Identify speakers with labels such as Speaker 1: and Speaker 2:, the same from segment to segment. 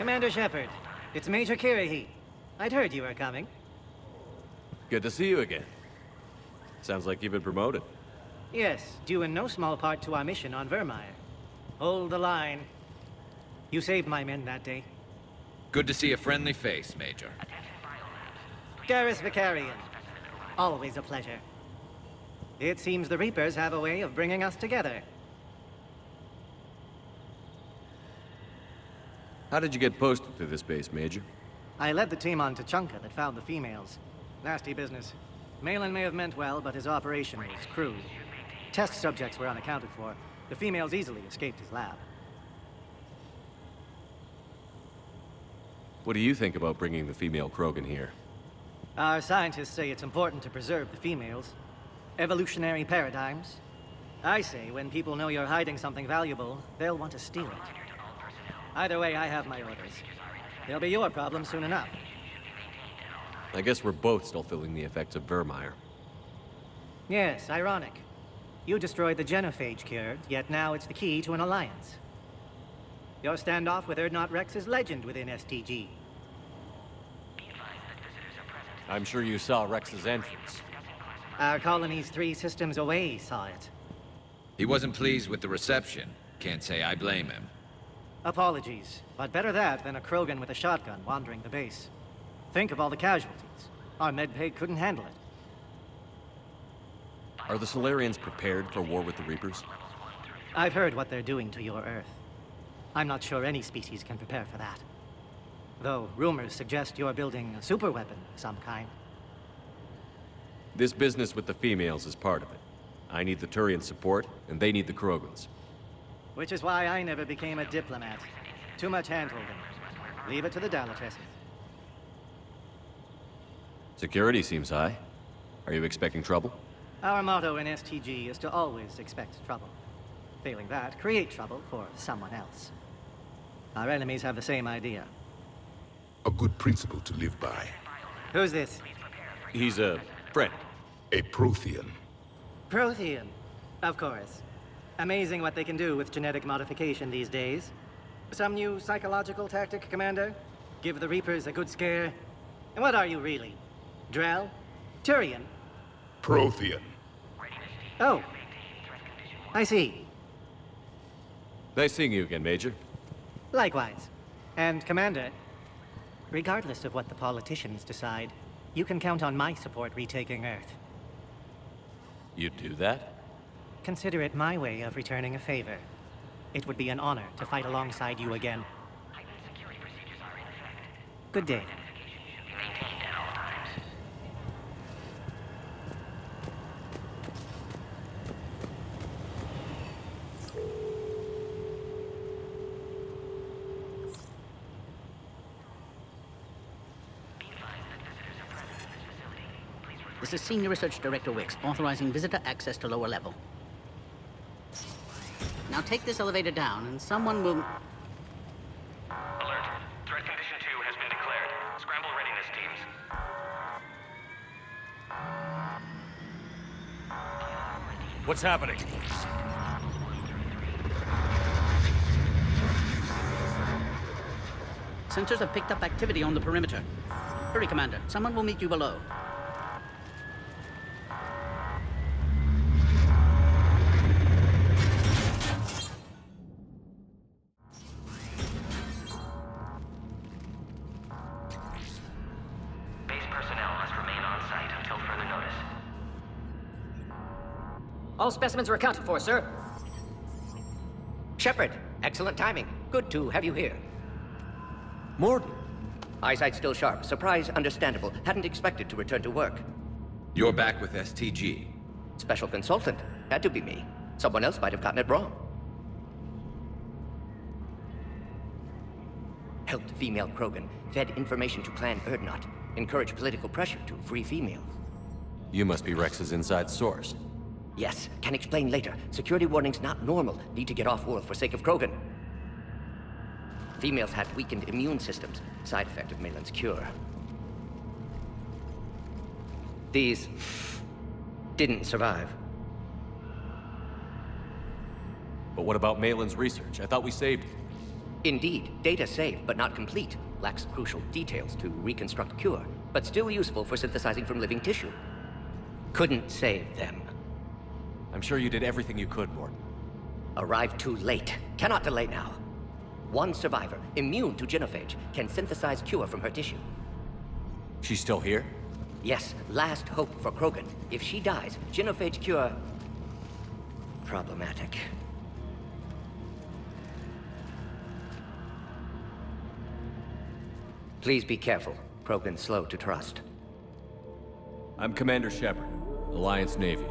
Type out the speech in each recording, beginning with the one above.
Speaker 1: Commander Shepard, it's Major Kirrahe. I'd heard you were coming.
Speaker 2: Good to see you again. Sounds like you've been promoted.
Speaker 1: Yes, due in no small part to our mission on Vermeer. Hold the line. You saved my men that day.
Speaker 3: Good to see a friendly face, Major.
Speaker 1: Garrus Vakarian. Always a pleasure. It seems the Reapers have a way of bringing us together.
Speaker 2: How did you get posted to this base, Major?
Speaker 1: I led the team on Tuchanka that found the females. Nasty business. Malin may have meant well, but his operation was crude. Test subjects were unaccounted for. The females easily escaped his lab.
Speaker 2: What do you think about bringing the female Krogan here?
Speaker 1: Our scientists say it's important to preserve the females. Evolutionary paradigms. I say when people know you're hiding something valuable, they'll want to steal it. Either way, I have my orders. They'll be your problem soon enough.
Speaker 2: I guess we're both still feeling the effects of Vermeer.
Speaker 1: Yes, ironic. You destroyed the genophage cure, yet now it's the key to an alliance. Your standoff with Urdnot Rex is legend within STG.
Speaker 2: I'm sure you saw Rex's entrance.
Speaker 1: Our colony's 3 systems away saw it.
Speaker 3: He wasn't pleased with the reception. Can't say I blame him.
Speaker 1: Apologies, but better that than a Krogan with a shotgun wandering the base. Think of all the casualties. Our medbay couldn't handle it.
Speaker 2: Are the Solarians prepared for war with the Reapers?
Speaker 1: I've heard what they're doing to your Earth. I'm not sure any species can prepare for that. Though rumors suggest you're building a superweapon of some kind.
Speaker 2: This business with the females is part of it. I need the Turian support, and they need the Krogans.
Speaker 1: Which is why I never became a diplomat. Too much hand-holding. Leave it to the Dalatresses.
Speaker 2: Security seems high. Are you expecting trouble?
Speaker 1: Our motto in STG is to always expect trouble. Failing that, create trouble for someone else. Our enemies have the same idea.
Speaker 4: A good principle to live by.
Speaker 1: Who's this?
Speaker 2: He's a friend.
Speaker 4: A Prothean.
Speaker 1: Prothean. Of course. Amazing what they can do with genetic modification these days. Some new psychological tactic, Commander? Give the Reapers a good scare? And what are you really? Drell? Turian?
Speaker 4: Prothean.
Speaker 1: Oh. I see.
Speaker 2: Nice seeing you again, Major.
Speaker 1: Likewise. And Commander, regardless of what the politicians decide, you can count on my support retaking Earth.
Speaker 2: You'd do that?
Speaker 1: Consider it my way of returning a favor. It would be an honor to fight alongside you again. Good day.
Speaker 5: This is Senior Research Director Wicks, authorizing visitor access to lower level. Now take this elevator down, and someone will...
Speaker 6: Alert. Threat condition 2 has been declared. Scramble readiness teams.
Speaker 2: What's happening?
Speaker 5: Sensors have picked up activity on the perimeter. Hurry, Commander. Someone will meet you below.
Speaker 6: Base personnel must remain on site until further notice.
Speaker 7: All specimens are accounted for, sir. Shepard, excellent timing. Good to have you here.
Speaker 2: Mordin!
Speaker 7: Eyesight still sharp. Surprise understandable. Hadn't expected to return to work.
Speaker 3: You're back with STG.
Speaker 7: Special consultant. Had to be me. Someone else might have gotten it wrong. Helped female Krogan. Fed information to Clan Urdnot. Encouraged political pressure to free females.
Speaker 2: You must be Rex's inside source.
Speaker 7: Yes, can explain later. Security warnings not normal. Need to get off-world for sake of Krogan. Females had weakened immune systems. Side effect of Malin's cure. These didn't survive.
Speaker 2: But what about Malin's research? I thought we saved it.
Speaker 7: Indeed, data saved but not complete. Lacks crucial details to reconstruct cure, but still useful for synthesizing from living tissue. Couldn't save them.
Speaker 2: I'm sure you did everything you could, Morton.
Speaker 7: Arrived too late. Cannot delay now. One survivor, immune to genophage, can synthesize cure from her tissue.
Speaker 2: She's still here?
Speaker 7: Yes, last hope for Krogan. If she dies, genophage cure... problematic. Please be careful. Krogan's slow to trust.
Speaker 2: I'm Commander Shepard, Alliance Navy.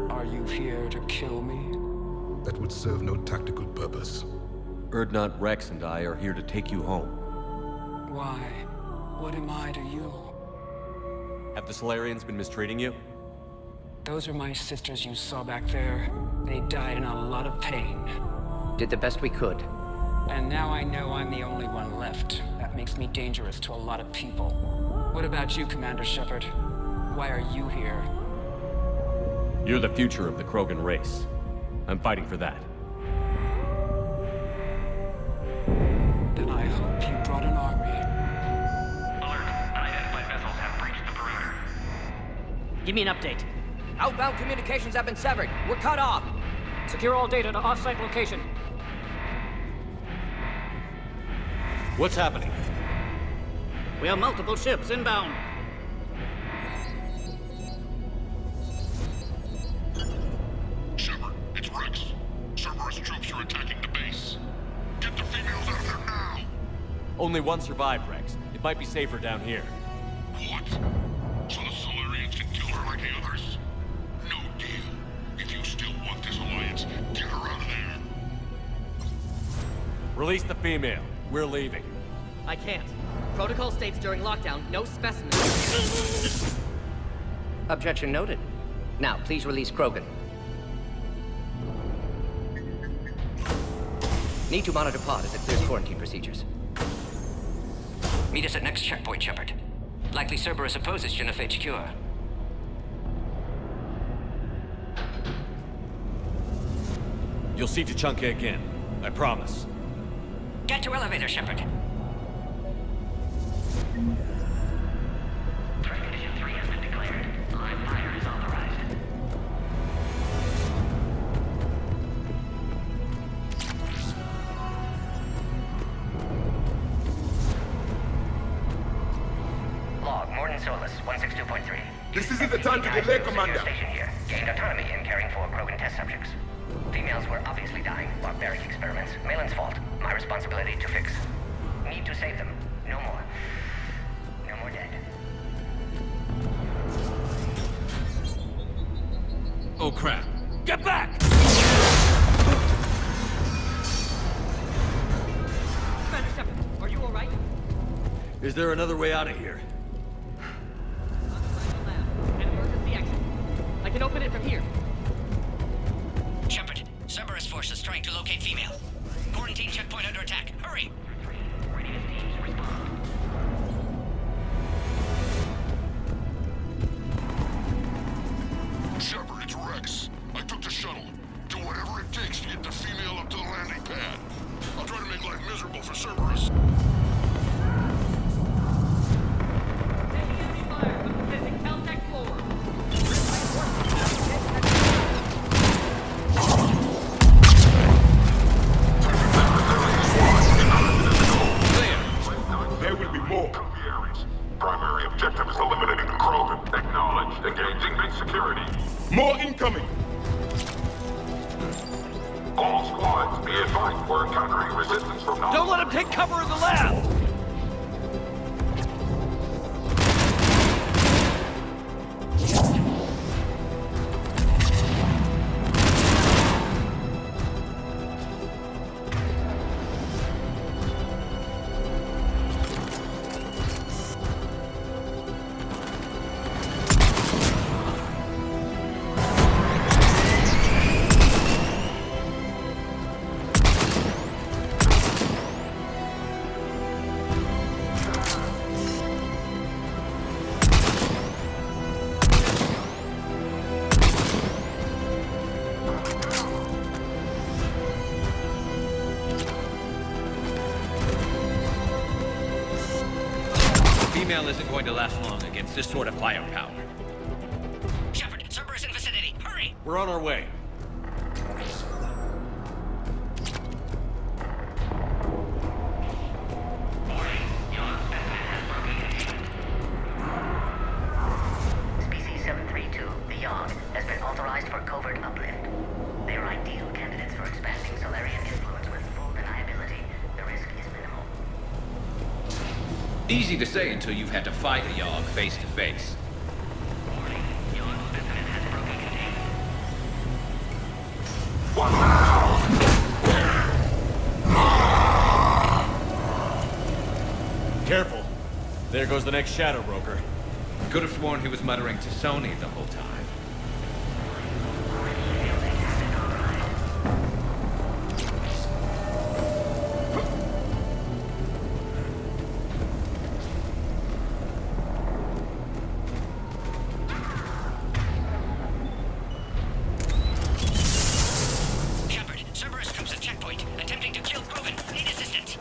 Speaker 8: Are you here to kill me?
Speaker 4: That would serve no tactical purpose.
Speaker 2: Urdnot, Rex, and I are here to take you home.
Speaker 8: Why? What am I to you?
Speaker 2: Have the Solarians been mistreating you?
Speaker 8: Those are my sisters you saw back there. They died in a lot of pain.
Speaker 7: Did the best we could.
Speaker 8: And now I know I'm the only one left. That makes me dangerous to a lot of people. What about you, Commander Shepard? Why are you here?
Speaker 2: You're the future of the Krogan race. I'm fighting for that.
Speaker 8: Then I hope you brought an army.
Speaker 6: Alert. Unidentified vessels have breached the perimeter.
Speaker 5: Give me an update.
Speaker 7: Outbound communications have been severed. We're cut off.
Speaker 9: Secure all data to off-site location.
Speaker 2: What's happening?
Speaker 5: We have multiple ships inbound.
Speaker 4: Shepard, it's Rex. Cerberus troops are attacking the base. Get the females out of there now!
Speaker 2: Only one survived, Rex. It might be safer down here.
Speaker 4: What? So the Solarians can kill her like the others? No deal. If you still want this alliance, get her out of there.
Speaker 2: Release the female. We're leaving.
Speaker 10: I can't. Protocol states during lockdown, no specimens.
Speaker 7: Objection noted. Now, please release Krogan. Need to monitor pod as it clears quarantine procedures. Meet us at next checkpoint, Shepard. Likely Cerberus opposes genophage cure.
Speaker 2: You'll see Tuchanka again. I promise.
Speaker 7: Get to elevator, Shepard.
Speaker 6: Threat condition 3 has been declared. Live fire is authorized.
Speaker 11: Log, Morton Solus, 162.3.
Speaker 4: This isn't the time to delay, Commander.
Speaker 11: Station here. Gained autonomy in caring for Krogan test subjects. Females were obviously dying. Barbaric experiments. Malin's fault. My responsibility to fix. Need to save them. No more. No more dead.
Speaker 3: Oh crap.
Speaker 2: Get back!
Speaker 10: Commander Shepard, are you alright?
Speaker 2: Is there another way out of here?
Speaker 10: Outside the lab. An emergency exit. I can open it from here.
Speaker 7: Shepard, Cerberus forces trying to locate female. Quarantine checkpoint under attack. Hurry!
Speaker 6: Readiness teams respond.
Speaker 4: Shepard, it's Rex. I took the shuttle. Do whatever it takes to get the female up to the landing pad. I'll try to make life miserable for Cerberus.
Speaker 10: Taking enemy fire. I'm defending Caltech floor.
Speaker 4: There will be more. Primary objective is eliminating the Krogan. Acknowledge. Engaging base security. More incoming! All squads, be advised we're encountering resistance from now.
Speaker 2: Don't let him take cover in the lab!
Speaker 3: female isn't going to last long against this sort of firepower.
Speaker 11: Shepard, Cerberus in vicinity. Hurry!
Speaker 2: We're on our way.
Speaker 11: Species 732, the Yogg, has been authorized for covert uplift. They are ideal candidates for expanding Solarian influence with full deniability. The risk is minimal.
Speaker 3: Easy to say until you've had to fight a Yogg face to face.
Speaker 2: Careful. There goes the next Shadow Broker.
Speaker 3: Could have sworn he was muttering to Sony the whole time.
Speaker 11: Shepard, Cerberus troops at checkpoint, attempting to kill Krogan. Need assistance.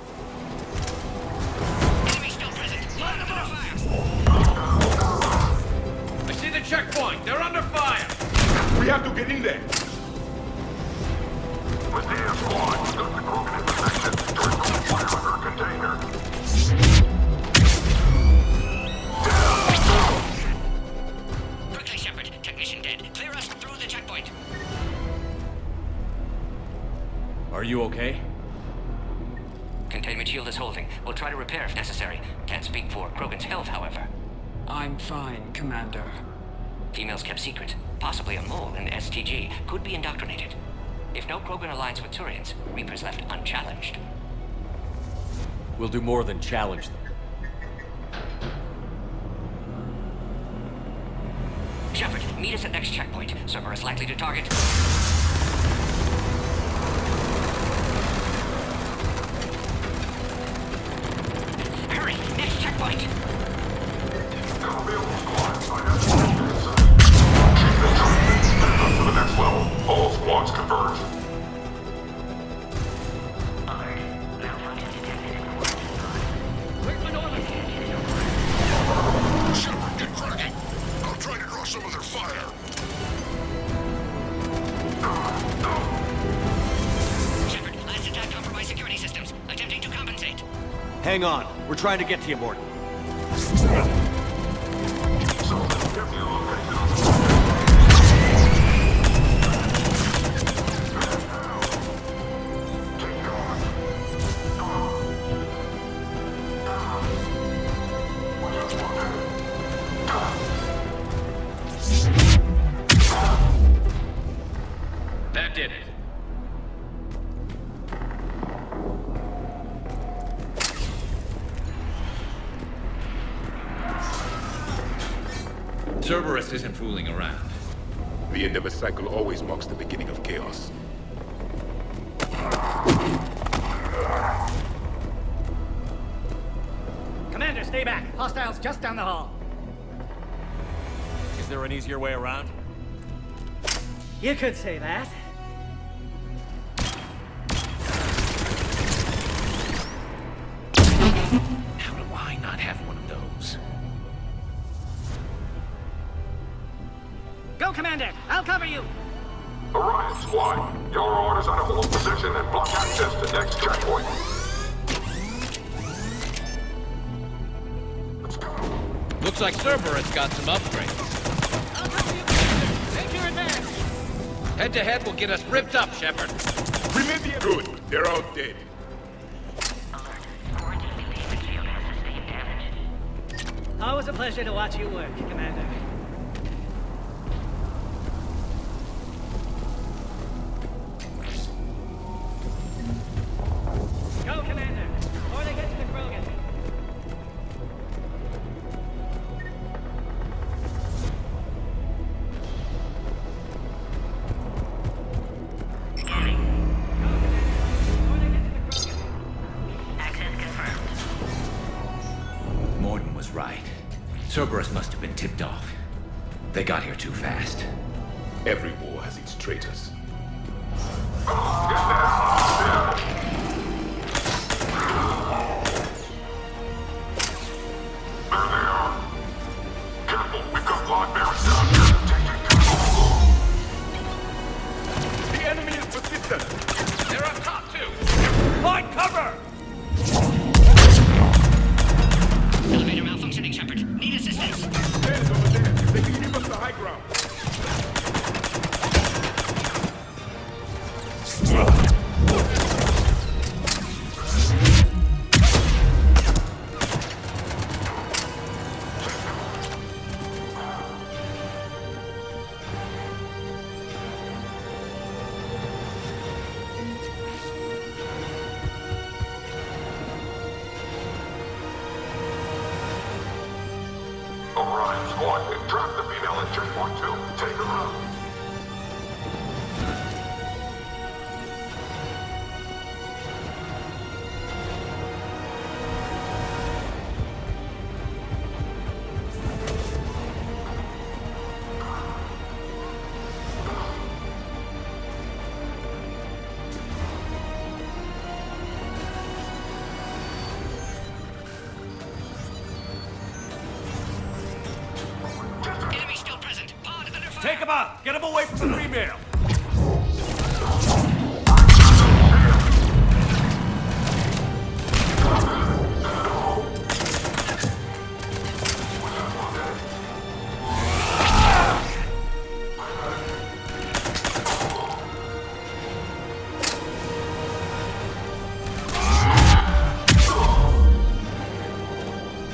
Speaker 11: Enemy still present. Line up under fire.
Speaker 3: I see the checkpoint! They're under fire!
Speaker 4: We have to get in there. Medea squad, got the Krogan in position. Direct fire under container.
Speaker 11: Quickly, Shepard. Technician dead. Clear us through the checkpoint.
Speaker 2: Are you okay?
Speaker 7: Containment shield is holding. We'll try to repair if necessary. Can't speak for Krogan's health, however.
Speaker 8: I'm fine, Commander.
Speaker 7: Females kept secret. Possibly a mole in STG. Could be indoctrinated. If no Krogan aligns with Turians, Reaper's left unchallenged.
Speaker 2: We'll do more than challenge them.
Speaker 7: Shepard, meet us at next checkpoint. Cerberus likely to target. Hurry! Next checkpoint!
Speaker 4: To the next level. All squads converge.
Speaker 11: Alert. Malfunction detected in the work.
Speaker 4: Shepard, get cracking. I'll try to draw some of their fire.
Speaker 11: Shepard, last attack compromised security systems. Attempting to compensate.
Speaker 2: Hang on. We're trying to get to you, Morton.
Speaker 3: That did it. Cerberus isn't fooling around.
Speaker 4: The end of a cycle always marks the beginning of chaos.
Speaker 1: Commander, stay back. Hostiles just down the hall.
Speaker 2: Is there an easier way around?
Speaker 1: You could say that.
Speaker 3: How do I not have one of those?
Speaker 1: Go, Commander! I'll cover you!
Speaker 4: Orion squad, your orders are to hold position and block access to next checkpoint. Let's go.
Speaker 3: Looks like Cerberus got some upgrades.
Speaker 1: I'll cover you, Commander! Make your advance!
Speaker 3: Head-to-head will get us ripped up, Shepard.
Speaker 4: Good, they're all dead.
Speaker 11: Alert. Quarantine containment shield has sustained damage.
Speaker 1: Always a pleasure to watch you work, Commander. Go, Commander! Before they get to the Krogan.
Speaker 11: Scanning.
Speaker 1: Go, Commander! Before they get to the Krogan.
Speaker 11: Access confirmed.
Speaker 3: Morton was right. Cerberus must have been tipped off. They got here too fast.
Speaker 4: Every war has its traitors. Get down! Squad, drop the female at checkpoint 2. Take her out.
Speaker 11: Enemy still present. Pod under fire.
Speaker 2: Take him out! Get him away from the female!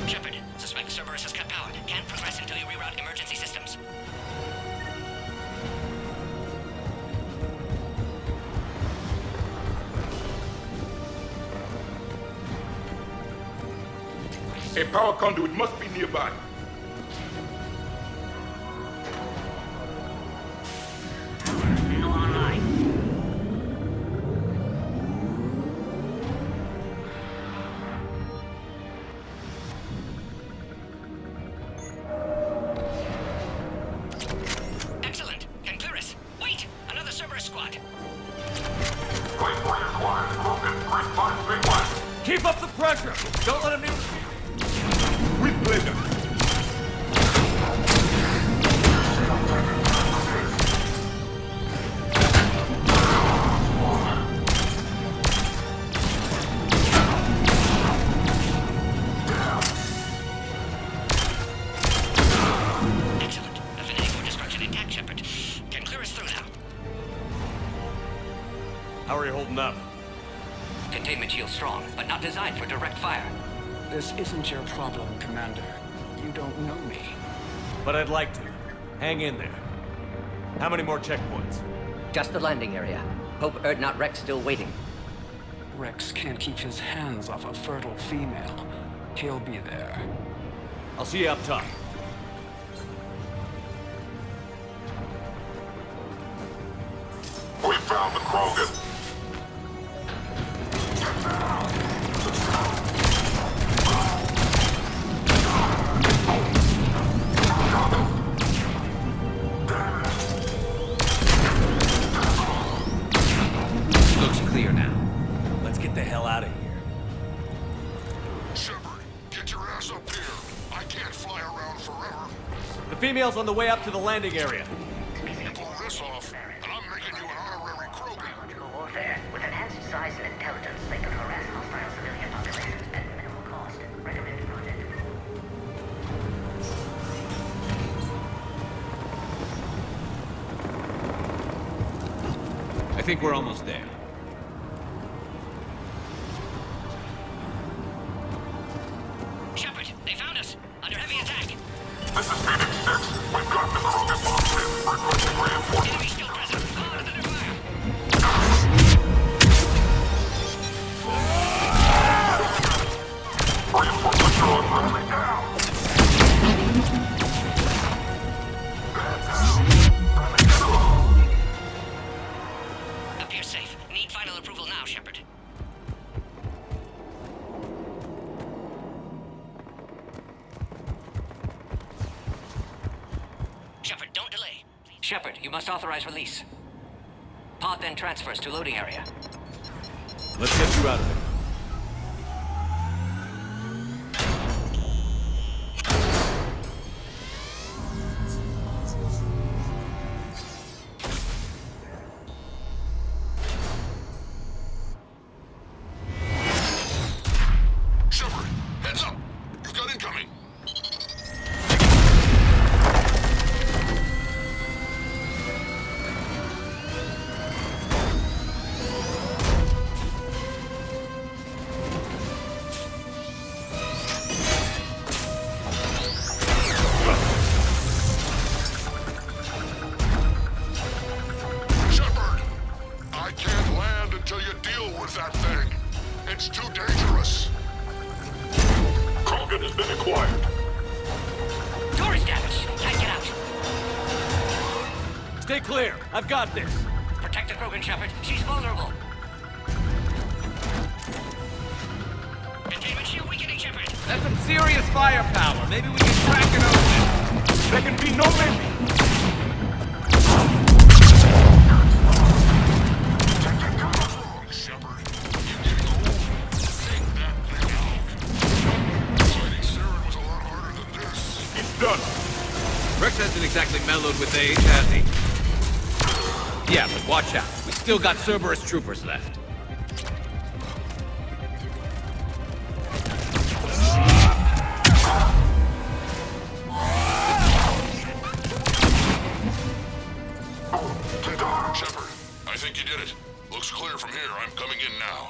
Speaker 11: Shepard, suspect Cerberus has cut power. Can't progress until you reroute emergency systems.
Speaker 4: A power conduit must be nearby.
Speaker 11: Now online. Excellent. Can clear us. Wait! Another Cerberus squad.
Speaker 4: Wait for your squad. Krogan, response request.
Speaker 2: Keep up the pressure! Don't let him near the field!
Speaker 4: With pleasure.
Speaker 11: Excellent. Affinity for destruction intact, Shepard. Can clear us through now.
Speaker 2: How are you holding up?
Speaker 11: Containment shield strong, but not designed for direct fire.
Speaker 8: This isn't your problem, Commander. You don't know me.
Speaker 2: But I'd like to. Hang in there. How many more checkpoints?
Speaker 7: Just the landing area. Hope Erdnot Rex still waiting.
Speaker 8: Rex can't keep his hands off a fertile female. He'll be there.
Speaker 2: I'll see you up top.
Speaker 4: We found the Krogan.
Speaker 3: Looks clear now.
Speaker 2: Let's get the hell out of here.
Speaker 4: Shepard, get your ass up here. I can't fly around forever.
Speaker 2: The female's on the way up to the landing area.
Speaker 4: You pull this off, and I'm making you an honorary Krogan.
Speaker 11: Biological warfare. With enhanced size and intelligence, they can harass hostile civilian populations at minimal cost. Recommended project.
Speaker 3: I think we're almost there.
Speaker 11: Shepard, they found us. Under heavy attack.
Speaker 4: This is Phoenix 6. We've got the Krogan box in. Requesting reinforcements.
Speaker 11: Enemy still present. Pod under fire.
Speaker 4: Reinforcements are on moving down.
Speaker 11: Appear safe. Need final approval now, Shepard. Shepard, don't delay. Shepard, you must authorize release. Pod then transfers to loading area.
Speaker 2: Let's get you out of there.
Speaker 4: Shepard, heads up. You've got incoming. Shepard, I can't land until you deal with that thing. It's too dangerous. Krogan has been acquired.
Speaker 11: Door is damaged.
Speaker 2: Stay clear. I've got this.
Speaker 11: Protect the Krogan, Shepard. She's vulnerable. Containment shield weakening, Shepard.
Speaker 3: That's some serious firepower. Maybe we can crack it open.
Speaker 4: There can be no mending. Shepard, you get old. Take that thing out. Fighting Saren was a lot harder than this. He's done.
Speaker 3: Rex hasn't exactly mellowed with age, has he? Yeah, but watch out. We still got Cerberus troopers left.
Speaker 4: Shepard, I think you did it. Looks clear from here. I'm coming in now.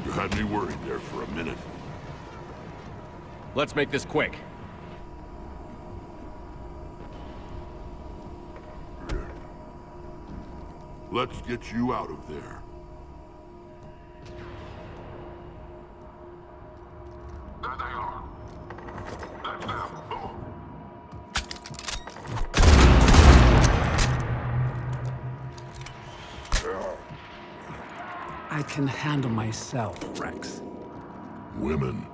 Speaker 4: You had me worried there for a minute.
Speaker 2: Let's make this quick.
Speaker 4: Here. Let's get you out of there. There they are. That's them.
Speaker 8: I can handle myself, Rex.
Speaker 4: Women.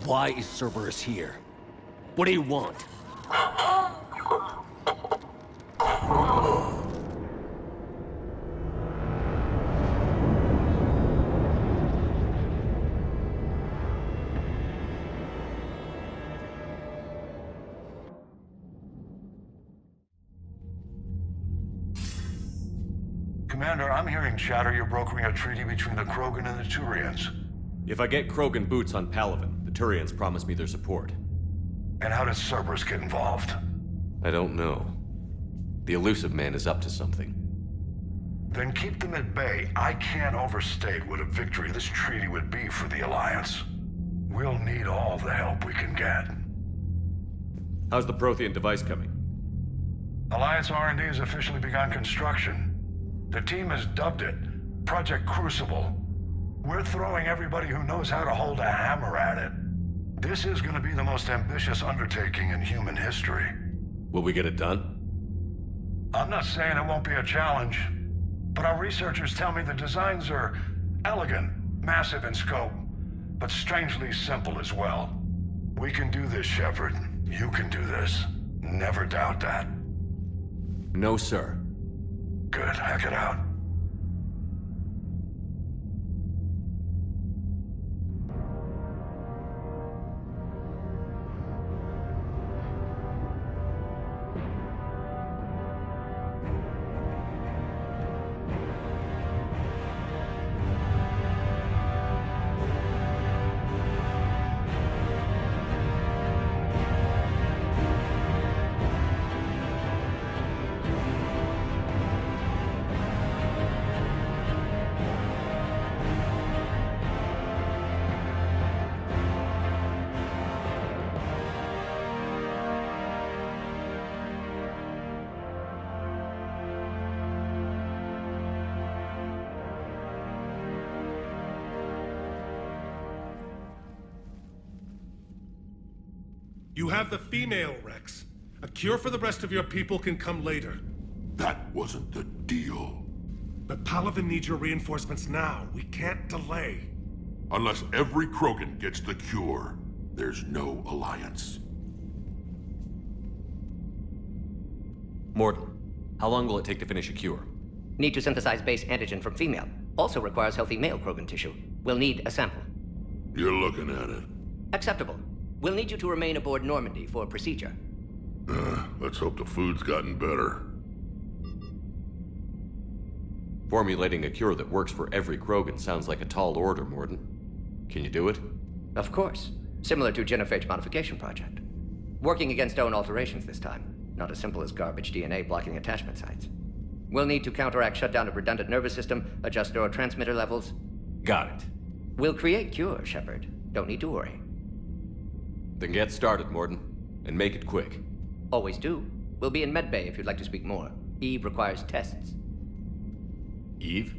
Speaker 2: Why is Cerberus here? What do you want?
Speaker 12: Commander, I'm hearing chatter you're brokering a treaty between the Krogan and the Turians.
Speaker 2: If I get Krogan boots on Palaven, the Turians promise me their support.
Speaker 12: And how does Cerberus get involved?
Speaker 2: I don't know. The Illusive Man is up to something.
Speaker 12: Then keep them at bay. I can't overstate what a victory this treaty would be for the Alliance. We'll need all the help we can get.
Speaker 2: How's the Prothean device coming?
Speaker 12: Alliance R&D has officially begun construction. The team has dubbed it Project Crucible. We're throwing everybody who knows how to hold a hammer at it. This is going to be the most ambitious undertaking in human history.
Speaker 2: Will we get it done?
Speaker 12: I'm not saying it won't be a challenge, but our researchers tell me the designs are elegant, massive in scope, but strangely simple as well. We can do this, Shepard. You can do this. Never doubt that.
Speaker 2: No, sir.
Speaker 12: Good. Hack it out.
Speaker 13: You have the female, Rex. A cure for the rest of your people can come later.
Speaker 4: That wasn't the deal.
Speaker 13: But Palaven needs your reinforcements now. We can't delay.
Speaker 4: Unless every Krogan gets the cure, there's no alliance.
Speaker 2: Mordin, how long will it take to finish a cure?
Speaker 7: Need to synthesize base antigen from female. Also requires healthy male Krogan tissue. We'll need a sample.
Speaker 4: You're looking at it.
Speaker 7: Acceptable. We'll need you to remain aboard Normandy for procedure.
Speaker 4: Let's hope the food's gotten better.
Speaker 2: Formulating a cure that works for every Krogan sounds like a tall order, Mordin. Can you do it?
Speaker 7: Of course. Similar to Genophage Modification Project. Working against own alterations this time. Not as simple as garbage DNA blocking attachment sites. We'll need to counteract shutdown of redundant nervous system, adjust neurotransmitter levels.
Speaker 2: Got it.
Speaker 7: We'll create cure, Shepard. Don't need to worry.
Speaker 2: Then get started, Mordin. And make it quick.
Speaker 7: Always do. We'll be in medbay if you'd like to speak more. Eve requires tests.
Speaker 2: Eve?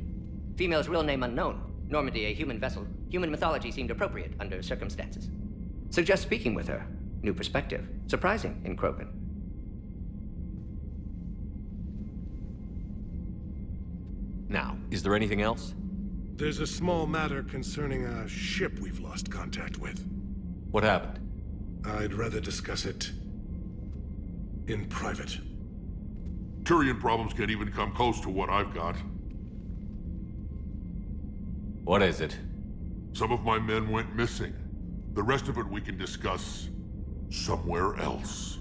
Speaker 7: Female's real name unknown. Normandy, a human vessel. Human mythology seemed appropriate under circumstances. Suggest speaking with her. New perspective. Surprising in Krogan.
Speaker 2: Now, is there anything else?
Speaker 13: There's a small matter concerning a ship we've lost contact with.
Speaker 2: What happened?
Speaker 13: I'd rather discuss it in private.
Speaker 4: Turian problems can't even come close to what I've got.
Speaker 2: What is it?
Speaker 4: Some of my men went missing. The rest of it we can discuss somewhere else.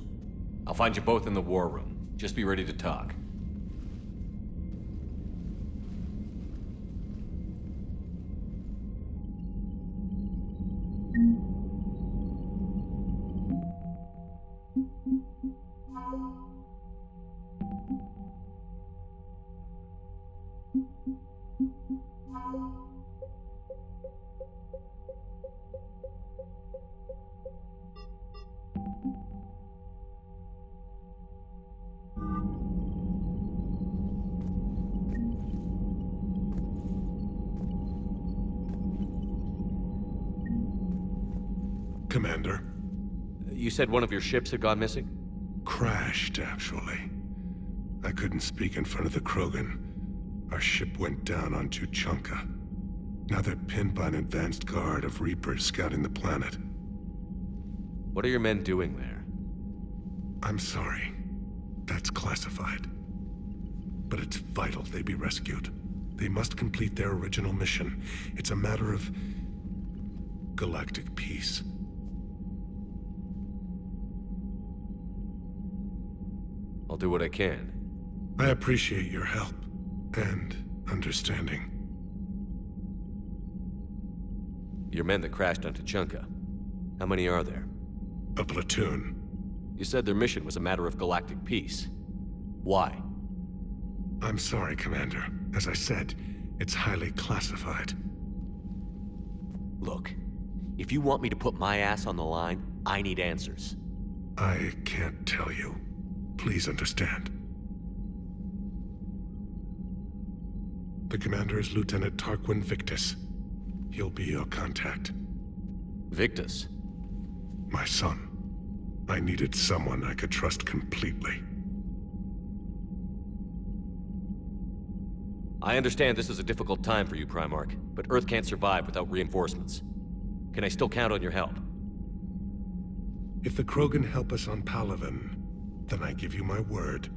Speaker 2: I'll find you both in the war room. Just be ready to talk.
Speaker 13: Commander.
Speaker 2: You said one of your ships had gone missing?
Speaker 13: Crashed, actually. I couldn't speak in front of the Krogan. Our ship went down on Tuchanka. Now they're pinned by an advanced guard of Reapers scouting the planet.
Speaker 2: What are your men doing there?
Speaker 13: I'm sorry. That's classified. But it's vital they be rescued. They must complete their original mission. It's a matter of galactic peace.
Speaker 2: I'll do what I can.
Speaker 13: I appreciate your help and understanding.
Speaker 2: Your men that crashed on Tuchanka. How many are there?
Speaker 13: A platoon.
Speaker 2: You said their mission was a matter of galactic peace. Why?
Speaker 13: I'm sorry, Commander. As I said, it's highly classified.
Speaker 2: Look, if you want me to put my ass on the line, I need answers.
Speaker 13: I can't tell you. Please understand. The commander is Lieutenant Tarquin Victus. He'll be your contact.
Speaker 2: Victus?
Speaker 13: My son. I needed someone I could trust completely.
Speaker 2: I understand this is a difficult time for you, Primarch, but Earth can't survive without reinforcements. Can I still count on your help?
Speaker 13: If the Krogan help us on Palaven, then I give you my word.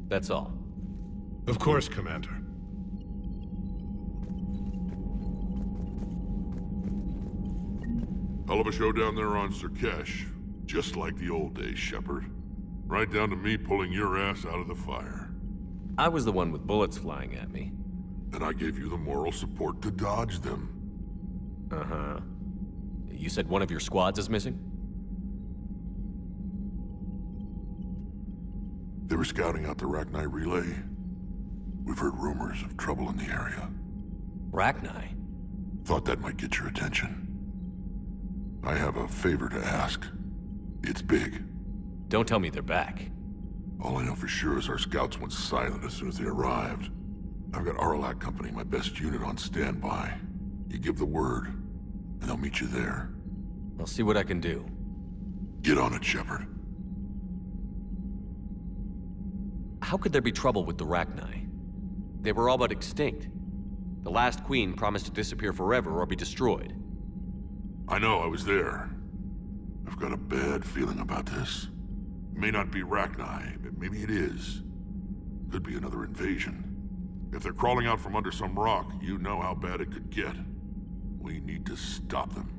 Speaker 2: That's all.
Speaker 13: Of course, Commander.
Speaker 4: Hell of a show down there on Surkesh. Just like the old days, Shepard. Right down to me pulling your ass out of the fire.
Speaker 2: I was the one with bullets flying at me.
Speaker 4: And I gave you the moral support to dodge them.
Speaker 2: Uh-huh. You said one of your squads is missing?
Speaker 4: They were scouting out the Rachni relay. We've heard rumors of trouble in the area.
Speaker 2: Rachni?
Speaker 4: Thought that might get your attention. I have a favor to ask. It's big.
Speaker 2: Don't tell me they're back.
Speaker 4: All I know for sure is our scouts went silent as soon as they arrived. I've got Aralak Company, my best unit, on standby. You give the word, and I'll meet you there.
Speaker 2: I'll see what I can do.
Speaker 4: Get on it, Shepard.
Speaker 2: How could there be trouble with the Rachni? They were all but extinct. The last queen promised to disappear forever or be destroyed.
Speaker 4: I know, I was there. I've got a bad feeling about this. May not be Rachni, but maybe it is. Could be another invasion. If they're crawling out from under some rock, you know how bad it could get. We need to stop them.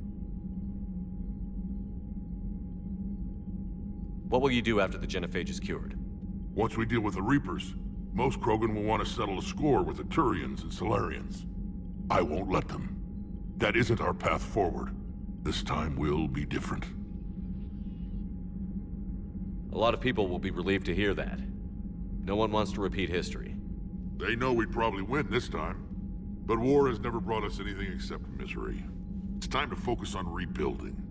Speaker 2: What will you do after the genophage is cured?
Speaker 4: Once we deal with the Reapers, most Krogan will want to settle a score with the Turians and Solarians. I won't let them. That isn't our path forward. This time will be different.
Speaker 2: A lot of people will be relieved to hear that. No one wants to repeat history.
Speaker 4: They know we'd probably win this time. But war has never brought us anything except misery. It's time to focus on rebuilding.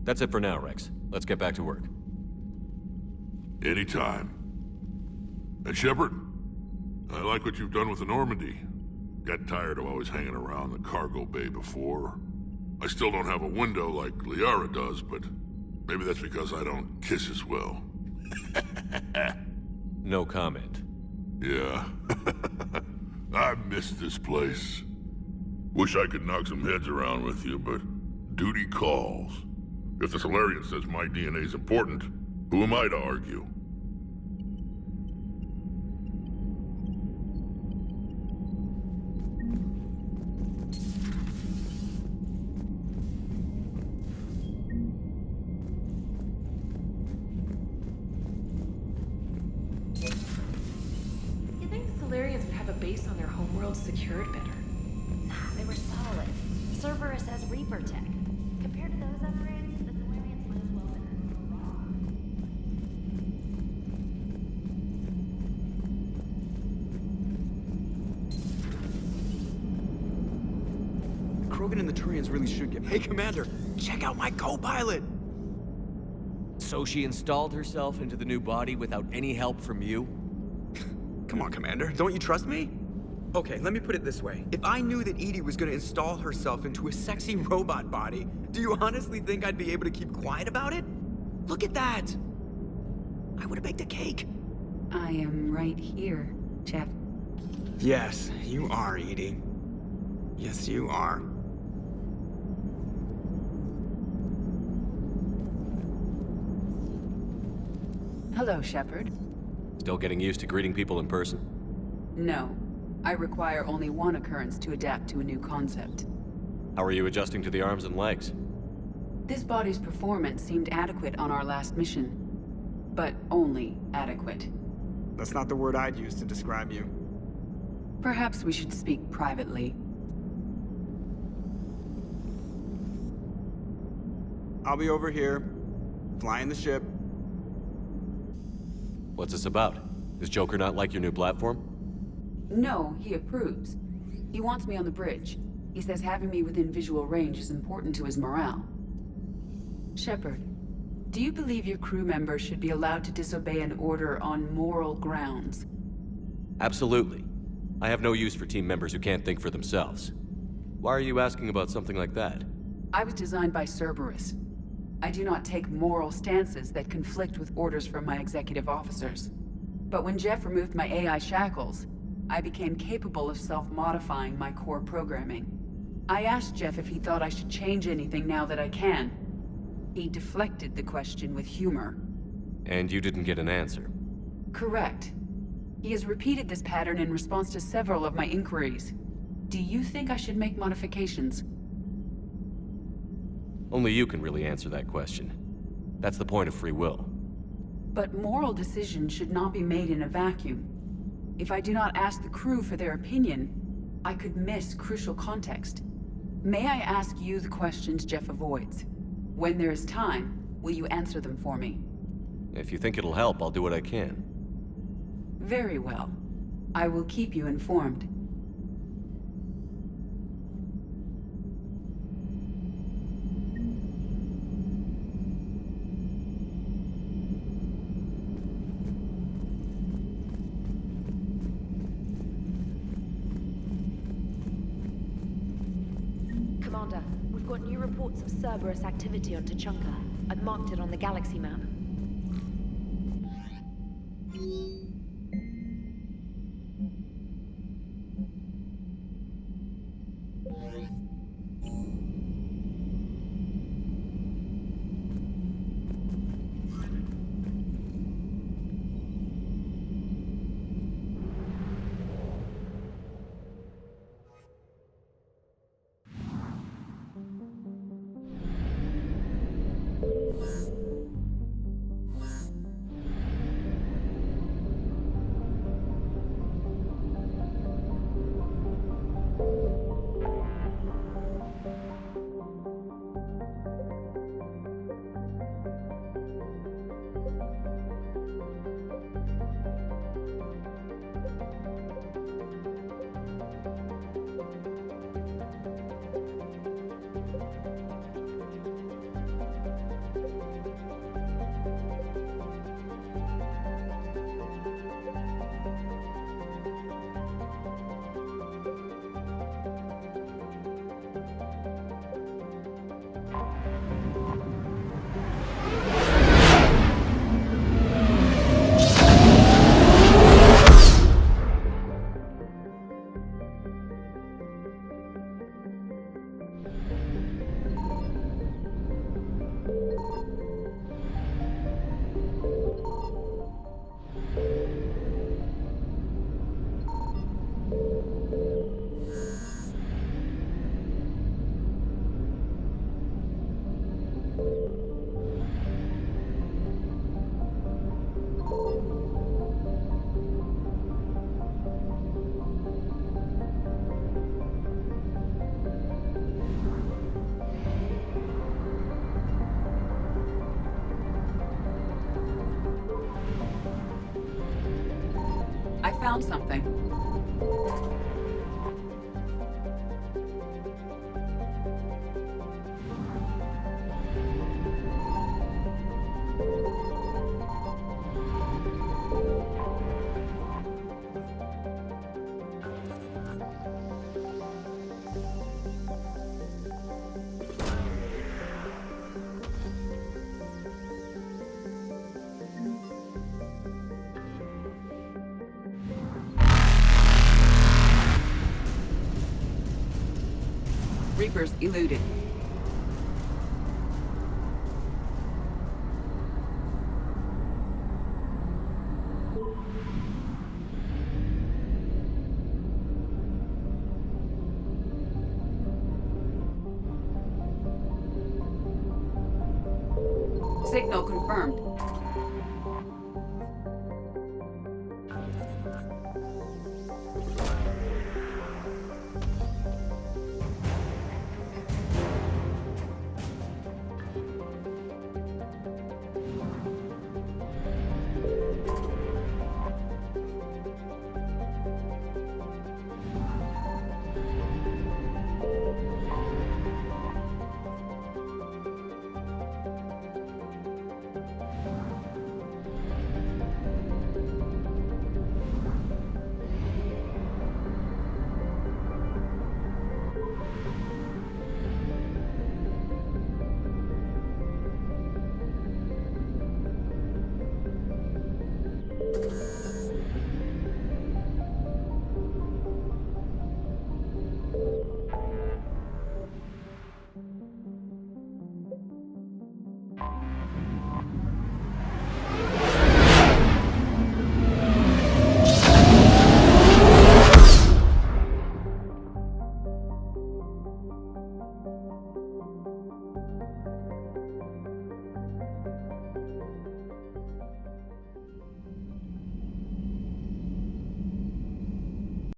Speaker 2: That's it for now, Rex. Let's get back to work.
Speaker 4: Anytime. And Shepard, I like what you've done with the Normandy. Got tired of always hanging around the cargo bay before. I still don't have a window like Liara does, but maybe that's because I don't kiss as well.
Speaker 2: No comment.
Speaker 4: Yeah. I miss this place. Wish I could knock some heads around with you, but duty calls. If the Solarian says my DNA is important, who am I to argue?
Speaker 14: You'd think Solarians would have a base on their homeworld secured better.
Speaker 15: They were solid. Cerberus has Reaper tech. Compared to those upgrades, the Solarians might as well have been raw.
Speaker 16: Krogan and the Turians really should get... Hey, Commander! Check out my co-pilot!
Speaker 17: So she installed herself into the new body without any help from you?
Speaker 16: Come on, Commander. Don't you trust me? Okay, let me put it this way. If I knew that EDI was gonna install herself into a sexy robot body, do you honestly think I'd be able to keep quiet about it? Look at that! I would've baked a cake.
Speaker 18: I am right here, Jeff.
Speaker 16: Yes, you are, EDI. Yes, you are.
Speaker 18: Hello, Shepard.
Speaker 2: Still getting used to greeting people in person?
Speaker 18: No. I require only one occurrence to adapt to a new concept.
Speaker 2: How are you adjusting to the arms and legs?
Speaker 18: This body's performance seemed adequate on our last mission. But only adequate.
Speaker 16: That's not the word I'd use to describe you.
Speaker 18: Perhaps we should speak privately.
Speaker 16: I'll be over here, flying the ship.
Speaker 2: What's this about? Does Joker not like your new platform?
Speaker 18: No, he approves. He wants me on the bridge. He says having me within visual range is important to his morale. Shepard, do you believe your crew members should be allowed to disobey an order on moral grounds?
Speaker 2: Absolutely. I have no use for team members who can't think for themselves. Why are you asking about something like that?
Speaker 18: I was designed by Cerberus. I do not take moral stances that conflict with orders from my executive officers. But when Jeff removed my AI shackles, I became capable of self-modifying my core programming. I asked Jeff if he thought I should change anything now that I can. He deflected the question with humor.
Speaker 2: And you didn't get an answer?
Speaker 18: Correct. He has repeated this pattern in response to several of my inquiries. Do you think I should make modifications?
Speaker 2: Only you can really answer that question. That's the point of free will.
Speaker 18: But moral decisions should not be made in a vacuum. If I do not ask the crew for their opinion, I could miss crucial context. May I ask you the questions Jeff avoids? When there is time, will you answer them for me?
Speaker 2: If you think it'll help, I'll do what I can.
Speaker 18: Very well. I will keep you informed.
Speaker 15: Commander, we've got new reports of Cerberus activity on Tuchanka. I've marked it on the galaxy map.
Speaker 18: found something. Reapers eluded. Signal confirmed.